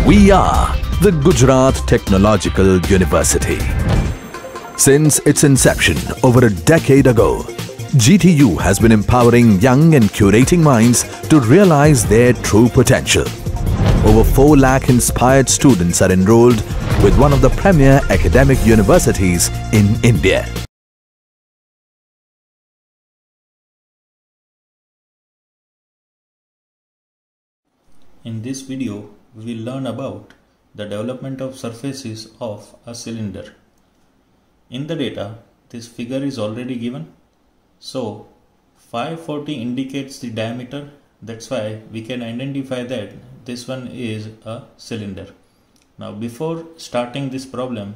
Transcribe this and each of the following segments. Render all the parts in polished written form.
We are the Gujarat Technological University. Since its inception over a decade ago, GTU has been empowering young and curating minds to realize their true potential. Over 4 lakh inspired students are enrolled with one of the premier academic universities in India. In this video, we will learn about the development of surfaces of a cylinder. In the data, this figure is already given. So, 540 indicates the diameter. That's why we can identify that this one is a cylinder. Now, before starting this problem,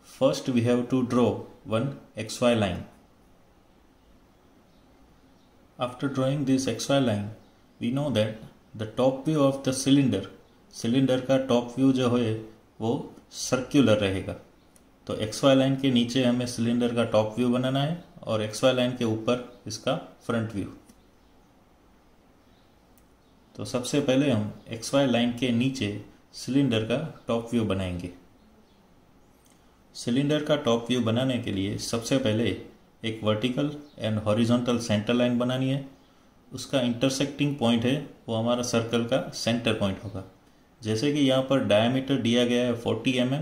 first we have to draw one XY line. After drawing this XY line, we know that the top view of the cylinder का top view जो है वो circular रहेगा. तो XY line के नीचे हमें cylinder का टॉप व्यू बनाना है और XY लाइन के ऊपर इसका फ्रंट व्यू. तो सबसे पहले हम XY लाइन के नीचे सिलेंडर का टॉप व्यू बनाएंगे. सिलेंडर का टॉप व्यू बनाने के लिए सबसे पहले एक vertical and horizontal centre line बनानी है. उसका इंटरसेक्टिंग पॉइंट है वो हमारा सर्कल का सेंटर पॉइंट होगा. जैसे कि यहाँ पर डायमीटर दिया गया है 40 mm,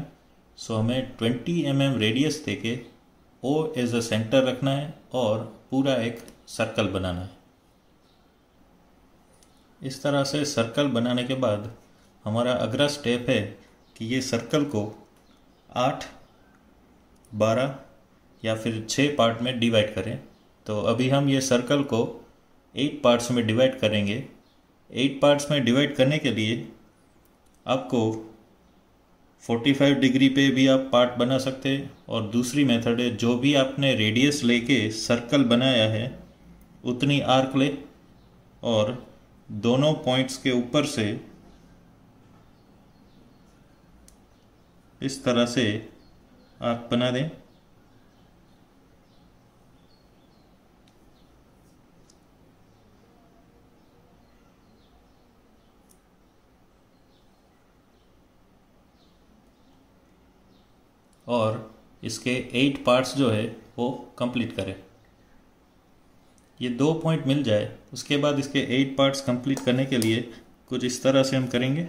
सो हमें 20 mm रेडियस देके O एज अ सेंटर रखना है और पूरा एक सर्कल बनाना है. इस तरह से सर्कल बनाने के बाद हमारा अगला स्टेप है कि ये सर्कल को 8, 12 या फिर 6 पार्ट में डिवाइड करें. तो अभी हम ये सर्कल को 8 पार्ट्स में डिवाइड करेंगे. 8 पार्ट्स में डिवाइड करने के लिए आपको 45 डिग्री पे भी आप पार्ट बना सकते हैं और दूसरी मेथड है जो भी आपने रेडियस लेके सर्कल बनाया है उतनी आर्क ले और दोनों पॉइंट्स के ऊपर से इस तरह से आर्क बना दें. और इसके 8 पार्ट्स जो है वो कंप्लीट करें. ये 2 पॉइंट मिल जाए उसके बाद इसके 8 पार्ट्स कंप्लीट करने के लिए कुछ इस तरह से हम करेंगे.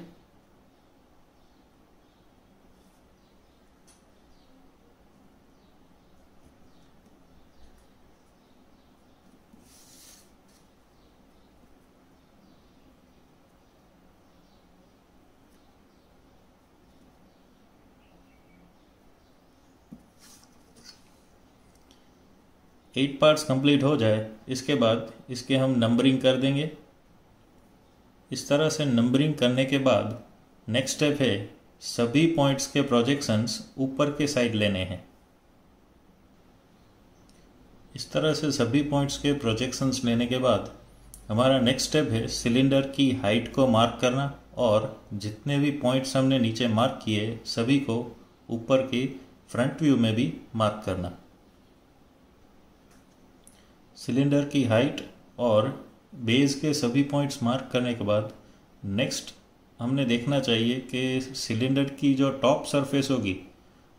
एट पार्ट्स कंप्लीट हो जाए इसके बाद इसके हम नंबरिंग कर देंगे. इस तरह से नंबरिंग करने के बाद नेक्स्ट स्टेप है सभी पॉइंट्स के प्रोजेक्शंस ऊपर के साइड लेने हैं. इस तरह से सभी पॉइंट्स के प्रोजेक्शंस लेने के बाद हमारा नेक्स्ट स्टेप है सिलेंडर की हाइट को मार्क करना और जितने भी पॉइंट्स हमने नीचे मार्क किए सभी को ऊपर की फ्रंट व्यू में भी मार्क करना. सिलेंडर की हाइट और बेस के सभी पॉइंट्स मार्क करने के बाद नेक्स्ट हमने देखना चाहिए कि सिलेंडर की जो टॉप सरफेस होगी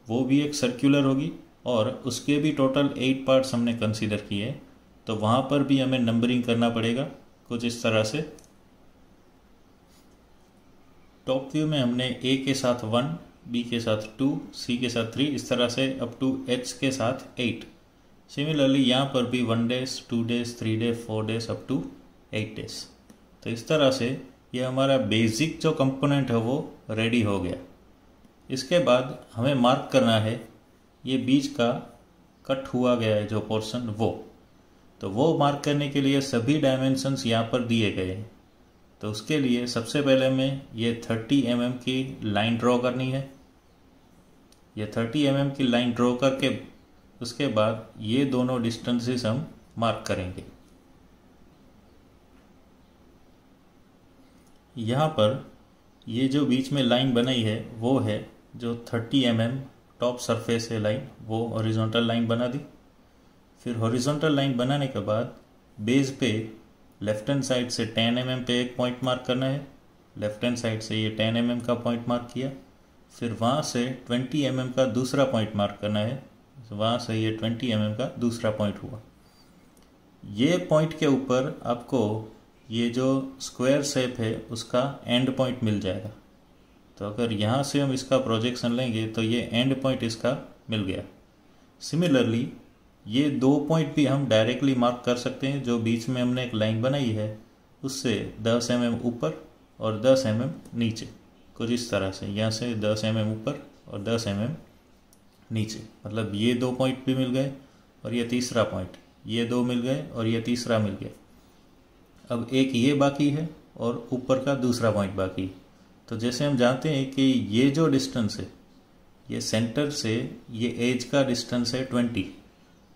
वो भी एक सर्कुलर होगी और उसके भी टोटल 8 पार्ट्स हमने कंसीडर किए. तो वहाँ पर भी हमें नंबरिंग करना पड़ेगा कुछ इस तरह से. टॉप व्यू में हमने A के साथ 1, B के साथ 2, C के साथ 3 इस तरह से अप टू H के साथ 8. सिमिलरली यहाँ पर भी 1 days, 2 days, 3 days, 4 days up to 8 days. तो इस तरह से ये हमारा बेसिक जो कंपोनेंट है वो रेडी हो गया. इसके बाद हमें मार्क करना है ये बीच का कट हुआ गया है जो पोर्शन वो. तो वो मार्क करने के लिए सभी डायमेंशंस यहाँ पर दिए गए हैं. तो उसके लिए सबसे पहले हमें ये 30 mm की लाइन ड्रॉ करनी है. ये 30 mm की लाइन ड्रॉ करके उसके बाद ये दोनों डिस्टेंसेस हम मार्क करेंगे. यहाँ पर ये जो बीच में लाइन बनाई है वो है जो 30 mm टॉप सरफेस है लाइन वो हॉरिजॉन्टल लाइन बना दी. फिर हॉरिजॉन्टल लाइन बनाने के बाद बेस पे लेफ्ट हैंड साइड से 10 mm पे एक पॉइंट मार्क करना है. लेफ्ट हैंड साइड से ये 10 mm का पॉइंट मार्क किया, फिर वहाँ से 20 mm का दूसरा पॉइंट मार्क करना है, वहाँ से ये 20 mm का दूसरा पॉइंट हुआ। ये पॉइंट के ऊपर आपको ये जो स्क्वायर शेप है उसका एंड पॉइंट मिल जाएगा। तो अगर यहाँ से हम इसका प्रोजेक्शन लेंगे तो ये एंड पॉइंट इसका मिल गया। सिमिलरली ये 2 पॉइंट भी हम डायरेक्टली मार्क कर सकते हैं। जो बीच में हमने एक लाइन बनाई है उससे 10 mm ऊपर और 10 mm नीचे, कुछ इस तरह से, यहाँ से 10 mm ऊपर और 10 mm नीचे, मतलब ये 2 पॉइंट भी मिल गए और ये तीसरा पॉइंट, ये 2 मिल गए और ये तीसरा मिल गया। अब एक ये बाकी है और ऊपर का दूसरा पॉइंट बाकी है। तो जैसे हम जानते हैं कि ये जो डिस्टेंस है, ये सेंटर से ये एज का डिस्टेंस है 20,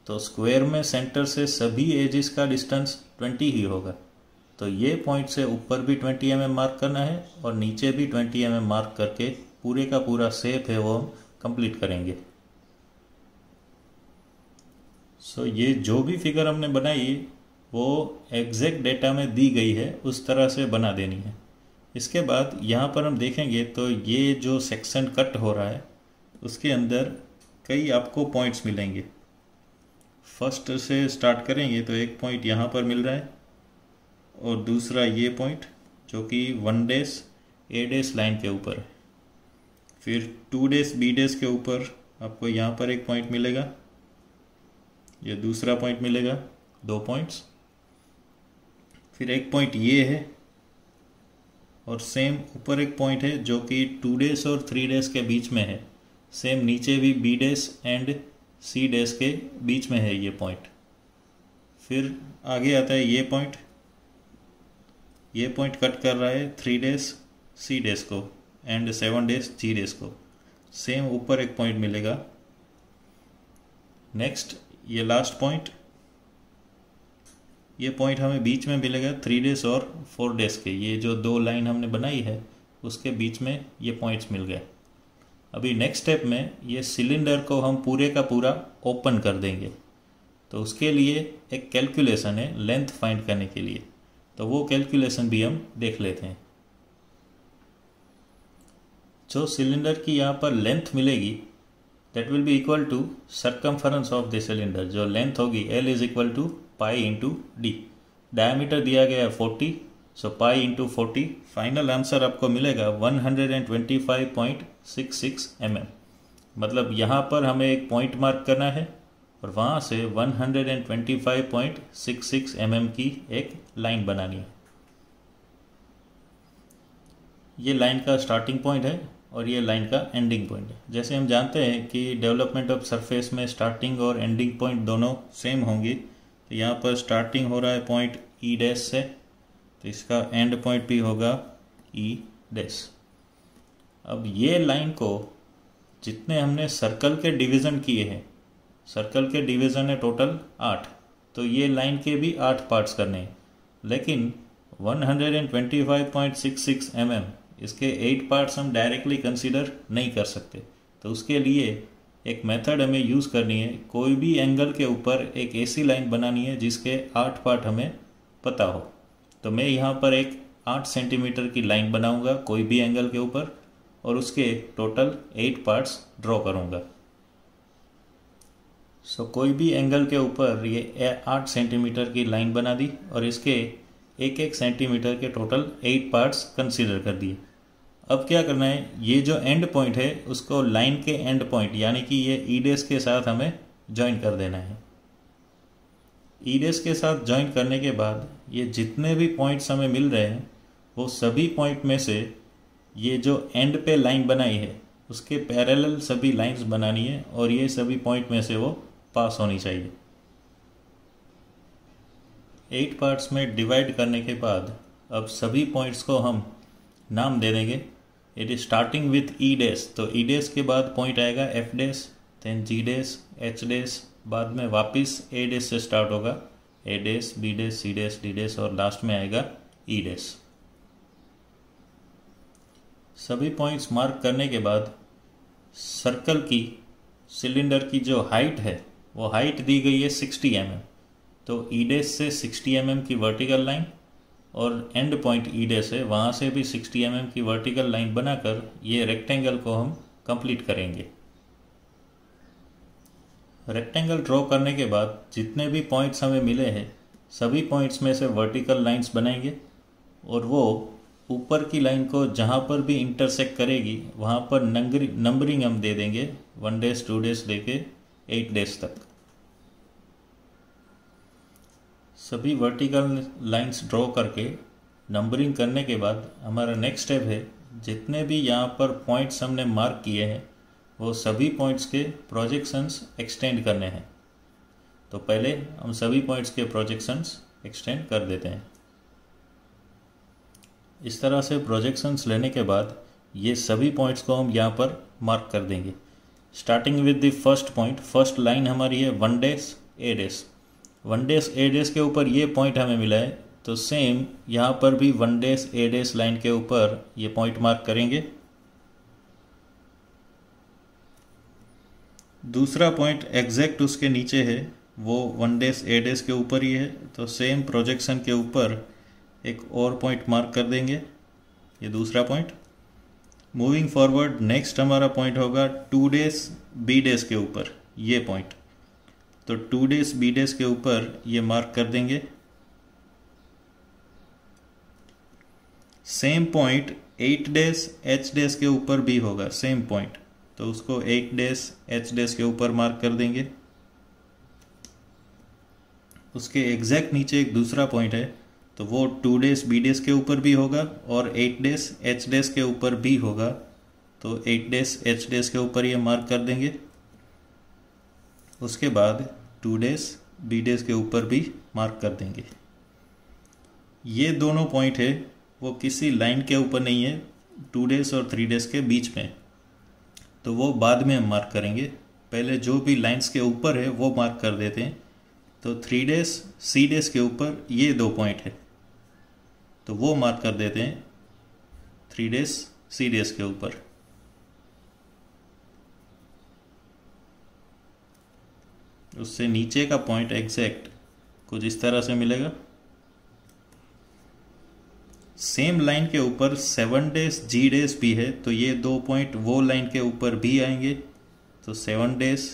तो स्क्वायर में सेंटर से सभी एजेस का डिस्टेंस 20 ही होगा। तो ये पॉइंट से ऊपर भी 20 mm मार्क करना है और नीचे भी 20 mm मार्क करके पूरे का पूरा शेप है वो हम कंप्लीट करेंगे। सो ये जो भी फिगर हमने बनाई वो एग्जैक्ट डेटा में दी गई है उस तरह से बना देनी है। इसके बाद यहाँ पर हम देखेंगे तो ये जो सेक्शन कट हो रहा है उसके अंदर कई आपको पॉइंट्स मिलेंगे। फर्स्ट से स्टार्ट करेंगे तो एक पॉइंट यहाँ पर मिल रहा है और दूसरा ये पॉइंट जो कि 1 डेश A डेश लाइन के ऊपर है। फिर 2 डेश B डेश के ऊपर आपको यहाँ पर एक पॉइंट मिलेगा, ये दूसरा पॉइंट मिलेगा, 2 पॉइंट्स। फिर एक पॉइंट ये है और सेम ऊपर एक पॉइंट है जो कि 2 डेश और 3 डेश के बीच में है। सेम नीचे भी B dash and C dash के बीच में है ये पॉइंट। फिर आगे आता है ये पॉइंट कट कर रहा है 3 डेश C डेश को एंड 7 डेश G डेश को। सेम ऊपर एक पॉइंट मिलेगा। नेक्स्ट ये लास्ट पॉइंट, ये पॉइंट हमें बीच में मिलेगा 3 डेज और 4 डेज के। ये जो 2 लाइन हमने बनाई है उसके बीच में ये पॉइंट्स मिल गए। अभी नेक्स्ट स्टेप में ये सिलेंडर को हम पूरे का पूरा ओपन कर देंगे। तो उसके लिए एक कैलकुलेशन है लेंथ फाइंड करने के लिए, तो वो कैलकुलेशन भी हम देख लेते हैं। जो सिलेंडर की यहाँ पर लेंथ मिलेगी that will be equal to circumference of the cylinder। जो लेंथ होगी L is equal to pi into D। Diameter दिया गया है 40, सो pi into 40। फाइनल आंसर आपको मिलेगा 125.66 mm। मतलब यहाँ पर हमें एक पॉइंट मार्क करना है और वहाँ से 125.66 mm की एक लाइन बनानी है। ये लाइन का स्टार्टिंग पॉइंट है और ये लाइन का एंडिंग पॉइंट है। जैसे हम जानते हैं कि डेवलपमेंट ऑफ सरफेस में स्टार्टिंग और एंडिंग पॉइंट दोनों सेम होंगी। तो यहाँ पर स्टार्टिंग हो रहा है पॉइंट E डैश से, तो इसका एंड पॉइंट भी होगा E डैश। अब ये लाइन को जितने हमने सर्कल के डिवीज़न किए हैं, सर्कल के डिवीज़न है टोटल 8, तो ये लाइन के भी 8 पार्ट्स करने हैं। लेकिन 125.66 mm इसके 8 पार्ट्स हम डायरेक्टली कंसीडर नहीं कर सकते। तो उसके लिए एक मेथड हमें यूज़ करनी है। कोई भी एंगल के ऊपर एक ऐसी लाइन बनानी है जिसके 8 पार्ट हमें पता हो। तो मैं यहाँ पर एक 8 सेंटीमीटर की लाइन बनाऊंगा कोई भी एंगल के ऊपर और उसके टोटल 8 पार्ट्स ड्रॉ करूँगा। सो कोई भी एंगल के ऊपर ये 8 सेंटीमीटर की लाइन बना दी और इसके 1-1 सेंटीमीटर के टोटल 8 पार्ट्स कंसीडर कर दिए। अब क्या करना है, ये जो एंड पॉइंट है उसको लाइन के एंड पॉइंट यानी कि ये ई डैश के साथ हमें ज्वाइन कर देना है। ई डैश के साथ ज्वाइन करने के बाद ये जितने भी पॉइंट्स हमें मिल रहे हैं वो सभी पॉइंट में से ये जो एंड पे लाइन बनाई है उसके पैरेलल सभी लाइंस बनानी है और ये सभी पॉइंट में से वो पास होनी चाहिए। 8 पार्ट्स में डिवाइड करने के बाद अब सभी पॉइंट्स को हम नाम दे देंगे। It is starting with E dash, तो ई डैश के बाद पॉइंट आएगा F dash, then G dash, H dash, बाद में वापस ए डैश से स्टार्ट होगा, A dash, B dash, C dash, D dash और लास्ट में आएगा ई डैश। सभी पॉइंट्स मार्क करने के बाद सर्कल की सिलेंडर की जो हाइट है वो हाइट दी गई है 60 mm। तो ई डैश से 60 mm की वर्टिकल लाइन और एंड पॉइंट ई डैश है, वहाँ से भी 60 mm की वर्टिकल लाइन बनाकर ये रेक्टेंगल को हम कंप्लीट करेंगे। रेक्टेंगल ड्रॉ करने के बाद जितने भी पॉइंट्स हमें मिले हैं सभी पॉइंट्स में से वर्टिकल लाइंस बनाएंगे और वो ऊपर की लाइन को जहाँ पर भी इंटरसेक्ट करेगी वहाँ पर नंबरिंग हम दे देंगे 1 days 2 days लेके 8 days तक। सभी वर्टिकल लाइंस ड्रॉ करके नंबरिंग करने के बाद हमारा नेक्स्ट स्टेप है, जितने भी यहाँ पर पॉइंट्स हमने मार्क किए हैं वो सभी पॉइंट्स के प्रोजेक्शंस एक्सटेंड करने हैं। तो पहले हम सभी पॉइंट्स के प्रोजेक्शंस एक्सटेंड कर देते हैं। इस तरह से प्रोजेक्शंस लेने के बाद ये सभी पॉइंट्स को हम यहाँ पर मार्क कर देंगे। Starting with the first point, first line हमारी है 1 days A days। 1 days A days के ऊपर ये पॉइंट हमें मिला है, तो सेम यहाँ पर भी 1 days A days लाइन के ऊपर ये पॉइंट मार्क करेंगे। दूसरा पॉइंट एग्जैक्ट उसके नीचे है, वो 1 days A days के ऊपर ही है, तो सेम प्रोजेक्शन के ऊपर एक और पॉइंट मार्क कर देंगे, ये दूसरा पॉइंट। मूविंग फॉरवर्ड नेक्स्ट हमारा पॉइंट होगा 2 days B days के ऊपर, ये पॉइंट। तो 2 days B days के ऊपर ये मार्क कर देंगे। Same point 8 days H days के ऊपर भी होगा, सेम पॉइंट, तो उसको 8 days H days के ऊपर मार्क कर देंगे। उसके एग्जैक्ट नीचे एक दूसरा पॉइंट है, तो वो 2 days B days के ऊपर भी होगा और 8 days H days के ऊपर भी होगा, तो 8 days H days के ऊपर ये मार्क कर देंगे। उसके बाद 2 days B days के ऊपर भी मार्क कर देंगे। ये दोनों पॉइंट है वो किसी लाइन के ऊपर नहीं है, 2 days और 3 days के बीच में, तो वो बाद में हम मार्क करेंगे। पहले जो भी लाइंस के ऊपर है वो मार्क कर देते हैं। तो 3 days C days के ऊपर ये 2 पॉइंट है, तो वो मार्क कर देते हैं 3 days C days के ऊपर। उससे नीचे का पॉइंट एग्जैक्ट कुछ इस तरह से मिलेगा। सेम लाइन के ऊपर 7 days G days भी है, तो ये 2 पॉइंट वो लाइन के ऊपर भी आएंगे, तो 7 days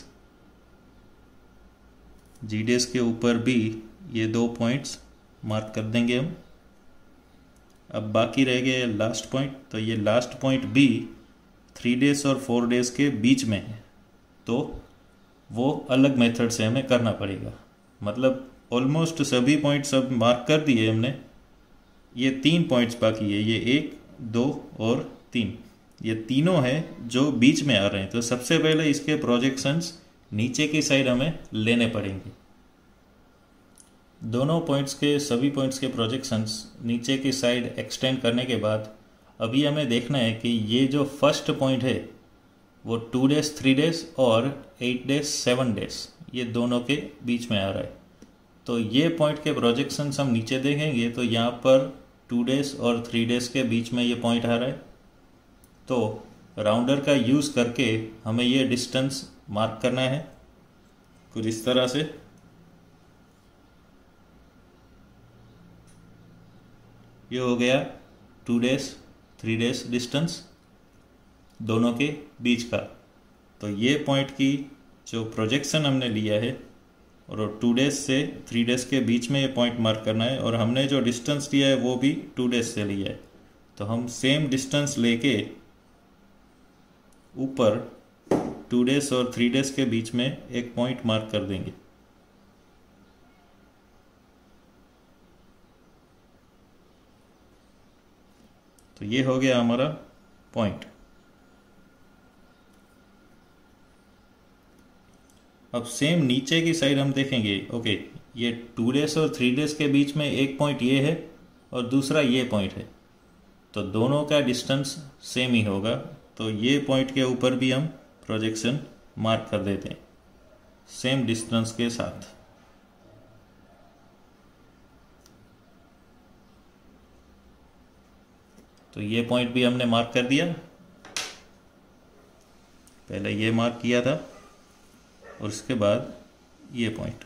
G days के ऊपर भी ये 2 पॉइंट्स मार्क कर देंगे हम। अब बाकी रह गए लास्ट पॉइंट, तो ये लास्ट पॉइंट भी 3 days और 4 days के बीच में है, तो वो अलग मेथड से हमें करना पड़ेगा। मतलब ऑलमोस्ट सभी पॉइंट्स अब मार्क कर दिए हमने। ये 3 पॉइंट्स बाकी है, ये 1 2 और 3, ये तीनों हैं जो बीच में आ रहे हैं। तो सबसे पहले इसके प्रोजेक्शंस नीचे की साइड हमें लेने पड़ेंगे। दोनों पॉइंट्स के सभी पॉइंट्स के प्रोजेक्शंस नीचे की साइड एक्सटेंड करने के बाद अभी हमें देखना है कि ये जो फर्स्ट पॉइंट है वो 2 days 3 days और 8 days 7 days ये दोनों के बीच में आ रहा है। तो ये पॉइंट के प्रोजेक्शंस हम नीचे देखेंगे, तो यहाँ पर 2 days और 3 days के बीच में ये पॉइंट आ रहा है। तो राउंडर का यूज़ करके हमें ये डिस्टेंस मार्क करना है कुछ इस तरह से। ये हो गया 2 days 3 days डिस्टेंस दोनों के बीच का। तो ये पॉइंट की जो प्रोजेक्शन हमने लिया है और 2 days से 3 days के बीच में ये पॉइंट मार्क करना है, और हमने जो डिस्टेंस लिया है वो भी 2 days से लिया है। तो हम सेम डिस्टेंस लेके ऊपर 2 days और 3 days के बीच में एक पॉइंट मार्क कर देंगे। तो ये हो गया हमारा पॉइंट। अब सेम नीचे की साइड हम देखेंगे। ओके, ये 2 days और 3 days के बीच में एक पॉइंट ये है और दूसरा ये पॉइंट है, तो दोनों का डिस्टेंस सेम ही होगा। तो ये पॉइंट के ऊपर भी हम प्रोजेक्शन मार्क कर देते हैं सेम डिस्टेंस के साथ। तो ये पॉइंट भी हमने मार्क कर दिया, पहले ये मार्क किया था और उसके बाद ये पॉइंट,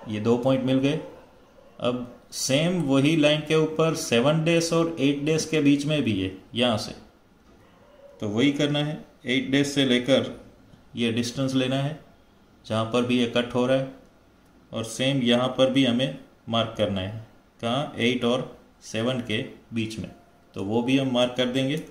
ये 2 पॉइंट मिल गए। अब सेम वही लाइन के ऊपर 7 डेज और 8 डेज के बीच में भी है यहाँ से, तो वही करना है। 8 डेज से लेकर ये डिस्टेंस लेना है जहाँ पर भी ये कट हो रहा है, और सेम यहाँ पर भी हमें मार्क करना है, कहाँ 8 और 7 के बीच में, तो वो भी हम मार्क कर देंगे।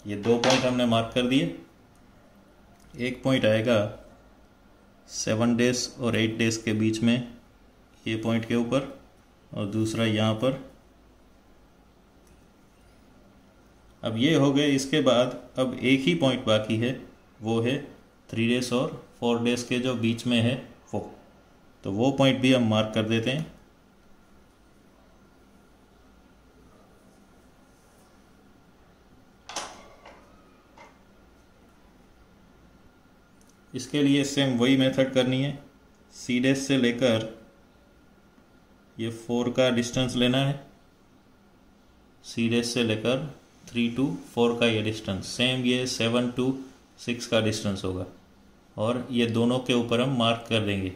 ये 2 पॉइंट हमने मार्क कर दिए। एक पॉइंट आएगा 7 डेज और 8 डेज के बीच में ये पॉइंट के ऊपर, और दूसरा यहाँ पर। अब ये हो गए। इसके बाद अब एक ही पॉइंट बाकी है, वो है 3 डेज और 4 डेज के जो बीच में है वो, तो वो पॉइंट भी हम मार्क कर देते हैं। इसके लिए सेम वही मेथड करनी है। सी डेज से लेकर ये 4 का डिस्टेंस लेना है, सी डेज से लेकर 3 to 4 का ये डिस्टेंस, सेम ये 7 to 6 का डिस्टेंस होगा, और ये दोनों के ऊपर हम मार्क कर देंगे।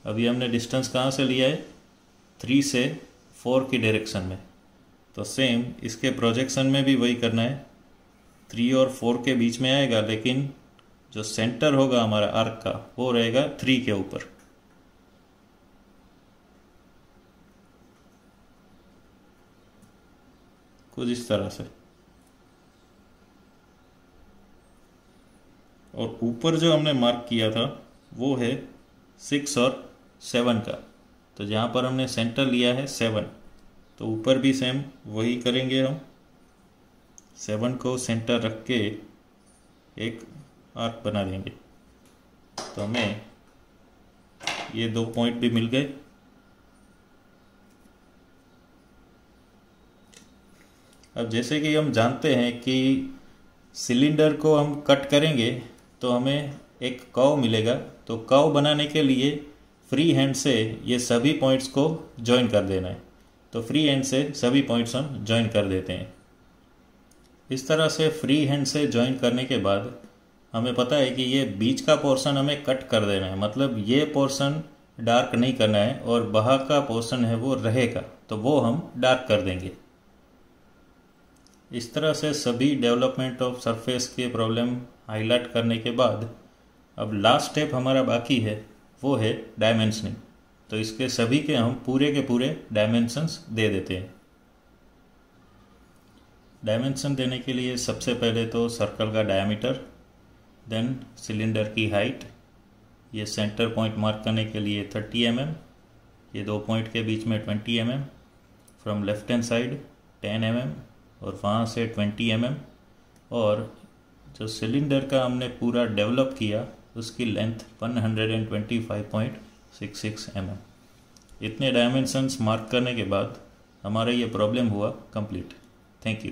अभी हमने डिस्टेंस कहाँ से लिया है, 3 से 4 की डायरेक्शन में, तो सेम इसके प्रोजेक्शन में भी वही करना है। 3 और 4 के बीच में आएगा, लेकिन जो सेंटर होगा हमारा आर्क का वो रहेगा 3 के ऊपर। कुछ इस तरह से। और ऊपर जो हमने मार्क किया था वो है 6 और 7 का, तो जहाँ पर हमने सेंटर लिया है 7, तो ऊपर भी सेम वही करेंगे हम। 7 को सेंटर रख के एक आर्क बना देंगे, तो हमें ये 2 पॉइंट भी मिल गए। अब जैसे कि हम जानते हैं कि सिलेंडर को हम कट करेंगे तो हमें एक कर्व मिलेगा, तो कर्व बनाने के लिए फ्री हैंड से ये सभी पॉइंट्स को ज्वाइन कर देना है, तो फ्री हैंड से सभी पॉइंट्स हम ज्वाइन कर देते हैं। इस तरह से फ्री हैंड से ज्वाइन करने के बाद हमें पता है कि ये बीच का पोर्शन हमें कट कर देना है, मतलब ये पोर्शन डार्क नहीं करना है, और बाहर का पोर्शन है वो रहेगा, तो वो हम डार्क कर देंगे। इस तरह से सभी डेवलपमेंट ऑफ सरफेस के प्रॉब्लम हाईलाइट करने के बाद अब लास्ट स्टेप हमारा बाकी है, वो है डायमेंशनिंग। तो इसके सभी के हम पूरे के पूरे डायमेंशंस दे देते हैं। डायमेंशन देने के लिए सबसे पहले तो सर्कल का डायमीटर, देन सिलेंडर की हाइट, ये सेंटर पॉइंट मार्क करने के लिए 30 mm, ये 2 पॉइंट के बीच में 20 mm, from left hand side 10 mm, और वहाँ से 20 mm, और जो सिलेंडर का हमने पूरा डेवलप किया उसकी लेंथ 125.66 mm। इतने डायमेंशंस मार्क करने के बाद हमारा ये प्रॉब्लम हुआ कंप्लीट। Thank you.